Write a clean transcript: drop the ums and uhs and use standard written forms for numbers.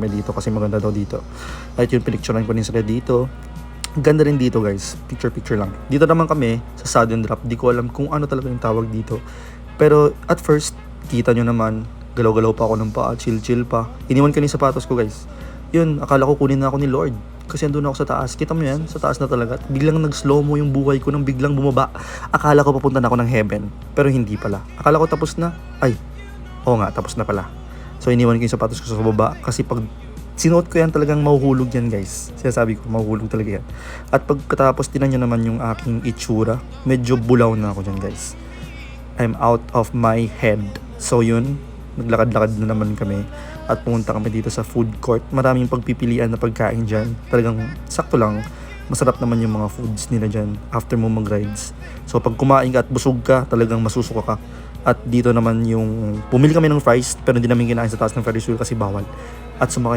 dito kasi maganda daw dito. At yung pinicturean ko din sila dito. Ganda rin dito guys, picture lang. Dito naman kami sa sudden drop, di ko alam kung ano talaga yung tawag dito. Pero at first, kita nyo naman, galaw-galaw pa ako ng paa, chill pa. Iniwan ko yung sapatos ko guys. Yun, akala ko kunin na ako ni Lord. Kasi andun ako sa taas. Kita mo yan? Sa taas na talaga. At biglang nag-slow mo yung buhay ko nang biglang bumaba. Akala ko papunta na ako ng heaven. Pero hindi pala. Akala ko tapos na. Ay, oo nga, tapos na pala. So iniwan ko yung sapatos ko sa baba. Kasi pag sinuot ko yan talagang mahuhulog yan guys. Sinasabi ko, mahuhulog talaga yan. At pagkatapos tinan nyo naman yung aking itsura. Medyo bulaw na ako dyan guys. I'm out of my head. So yun, naglakad-lakad na naman kami at pumunta kami dito sa food court. Maraming pagpipilian na pagkain dyan. Talagang sakto lang. Masarap naman yung mga foods nila dyan after mo mag-rides. So pag kumain ka at busog ka, talagang masusuka ka. At dito naman yung, pumili kami ng fries pero hindi namin kinain sa taas ng Ferris wheel kasi bawal. At sumakay